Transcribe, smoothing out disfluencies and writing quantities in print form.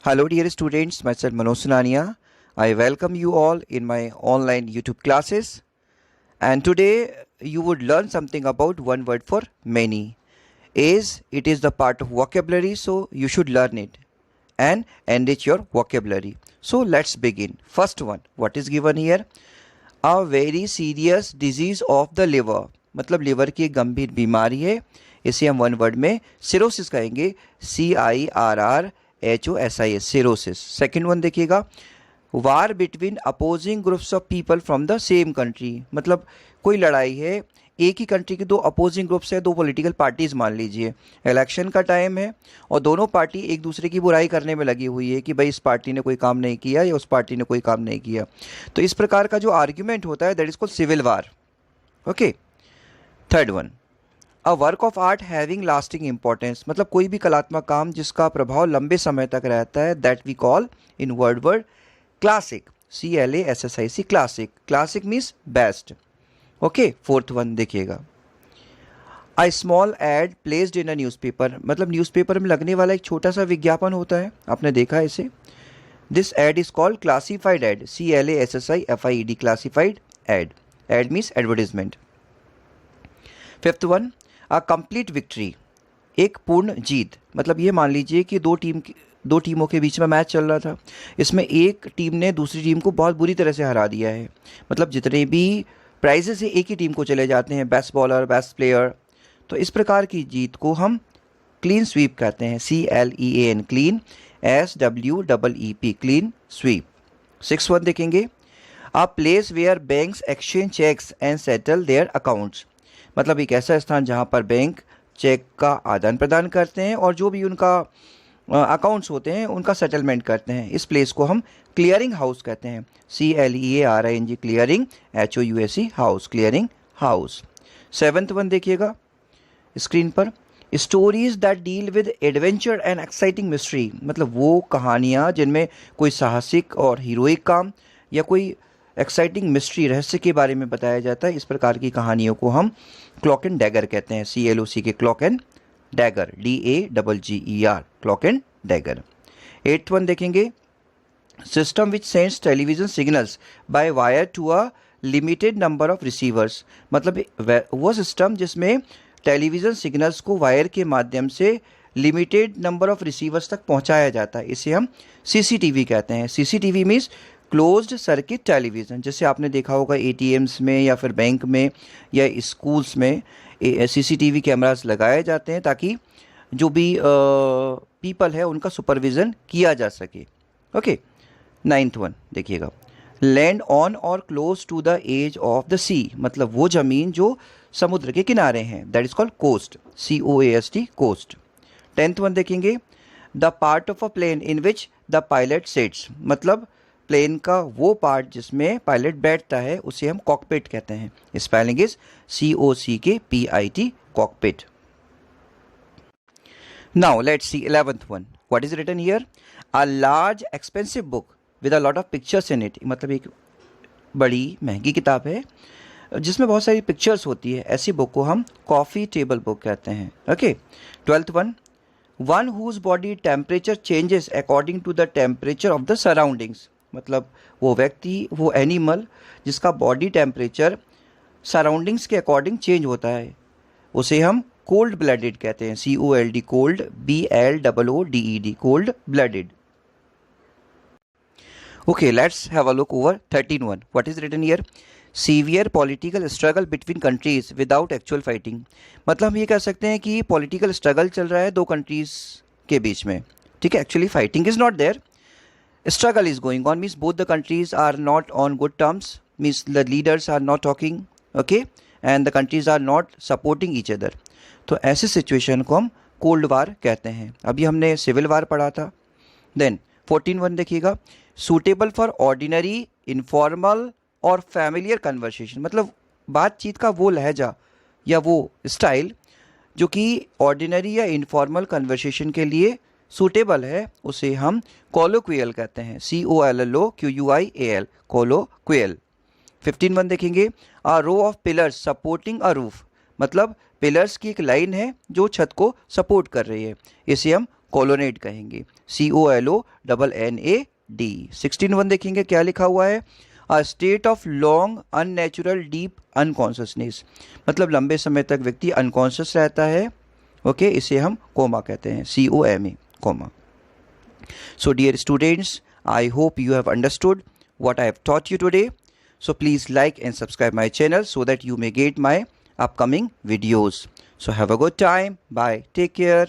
Hello dear students, myself Manoj Sunania. I welcome you all in my online YouTube classes. And today you would learn something about one word for many. It is the part of vocabulary, so you should learn it and enrich your vocabulary. So let's begin. First one, what is given here? A very serious disease of the liver. मतलब liver की एक गंभीर बीमारी है. इसे हम one word में cirrhosis कहेंगे. CIRRHOSIS, cirrhosis. सेकेंड वन देखिएगा, war between opposing groups of people from the same country. मतलब कोई लड़ाई है, एक ही कंट्री के दो अपोजिंग ग्रुप्स है, दो पॉलिटिकल पार्टीज मान लीजिए. इलेक्शन का टाइम है और दोनों पार्टी एक दूसरे की बुराई करने में लगी हुई है कि भाई इस पार्टी ने कोई काम नहीं किया या उस पार्टी ने कोई काम नहीं किया. तो इस प्रकार का जो आर्ग्यूमेंट होता है that is called civil war. Okay. Third one, a work of art having lasting importance. मतलब कोई भी कलात्मक काम जिसका प्रभाव लंबे समय तक रहता है, that we call in word classic. CLASSIC, classic. Classic means best. Okay. Fourth one देखिएगा, a small ad placed in a newspaper. मतलब न्यूज़पेपर में लगने वाला एक छोटा सा विज्ञापन होता है, आपने देखा है इसे. This ad is called classified ad. CLASSIFIED, classified ad. Ad means advertisement. Fifth one, a complete victory, एक पूर्ण जीत. मतलब ये मान लीजिए कि दो टीमों के बीच में मैच चल रहा था. इसमें एक टीम ने दूसरी टीम को बहुत बुरी तरह से हरा दिया है. मतलब जितने भी प्राइजेस है एक ही टीम को चले जाते हैं, बेस्ट बॉलर, बेस्ट प्लेयर. तो इस प्रकार की जीत को हम क्लीन स्वीप कहते हैं. CLEAN, clean. SWEEP, clean sweep. Six one देखेंगे, a place where banks exchange cheques and settle their accounts. मतलब एक ऐसा स्थान जहाँ पर बैंक चेक का आदान प्रदान करते हैं और जो भी उनका अकाउंट्स होते हैं उनका सेटलमेंट करते हैं. इस प्लेस को हम क्लियरिंग हाउस कहते हैं. CLEARING, clearing. HOUSE, house, clearing house. Seventh one देखिएगा स्क्रीन पर, stories that deal with adventure and exciting mystery. मतलब वो कहानियाँ जिनमें कोई साहसिक और हीरोइक काम या कोई एक्साइटिंग मिस्ट्री, रहस्य के बारे में बताया जाता है. इस प्रकार की कहानियों को हम क्लॉक एंड डैगर कहते हैं. CLOC के cloak and dagger, DAGGER, cloak and dagger. Eighth one देखेंगे, system which sends television signals by wire to a limited number of receivers. मतलब वो सिस्टम जिसमें टेलीविज़न सिग्नल्स को वायर के माध्यम से लिमिटेड नंबर ऑफ रिसीवर्स तक पहुंचाया जाता है. इसे हम CCTV कहते हैं. CCTV means closed circuit television. जैसे आपने देखा होगा ATMs में या फिर बैंक में या स्कूल्स में CCTV कैमरास लगाए जाते हैं ताकि जो भी पीपल है उनका सुपरविज़न किया जा सके. ओके. नाइन्थ वन देखिएगा, लैंड ऑन और close to the edge of the sea. मतलब वो ज़मीन जो समुद्र के किनारे हैं, that is called coast. COAST, coast. Tenth one देखेंगे, the part of a plane in which the pilot sits. मतलब प्लेन का वो पार्ट जिसमें पायलट बैठता है उसे हम कॉकपिट कहते हैं. Spelling is COCKPIT, cockpit. Now let's see 11th one. What is written here? A large expensive book with a lot of pictures in it. मतलब एक बड़ी महंगी किताब है जिसमें बहुत सारी पिक्चर्स होती है. ऐसी बुक को हम कॉफ़ी टेबल बुक कहते हैं. Okay. 12th one, one whose body temperature changes according to the temperature of the surroundings. मतलब वो व्यक्ति, वो एनिमल जिसका बॉडी टेम्परेचर सराउंडिंग्स के अकॉर्डिंग चेंज होता है, उसे हम कोल्ड ब्लडेड कहते हैं. COLD, cold, BLOODED, cold blooded. Okay, let's have a look over 13 one. What is written here? Severe political struggle between countries without actual fighting. मतलब हम ये कह सकते हैं कि political struggle चल रहा है दो countries के बीच में. ठीक है, actually fighting is not there. Struggle is going on, means both the countries are not on good terms, means the leaders are not talking, okay, and the countries are not supporting each other. तो ऐसे situation को हम cold war कहते हैं. अभी हमने civil war पढ़ा था. Then 14 वन देखिएगा, सूटेबल फॉर ऑर्डिनरी, इनफॉर्मल और फैमिलियर कन्वर्सेशन. मतलब बातचीत का वो लहजा या वो स्टाइल जो कि ऑर्डिनरी या इनफॉर्मल कन्वर्सेशन के लिए सूटेबल है, उसे हम कोलोक्वियल कहते हैं. COLLOQUIAL, कोलोक्वियल. 15 वन देखेंगे, a row of pillars supporting a roof. मतलब पिलर्स की एक लाइन है जो छत को सपोर्ट कर रही है, इसे हम कोलोनेट कहेंगे, COLONNAD। 16 देखेंगे क्या लिखा हुआ है, a state of long unnatural deep unconsciousness, मतलब लंबे समय तक व्यक्ति अनकॉन्शियस रहता है, ओके, इसे हम कोमा कहते हैं, COMA, coma. So dear students, I hope you have understood what I have taught you today. So please like and subscribe my channel so that you may get my upcoming videos. So have a good time. Bye. Take care.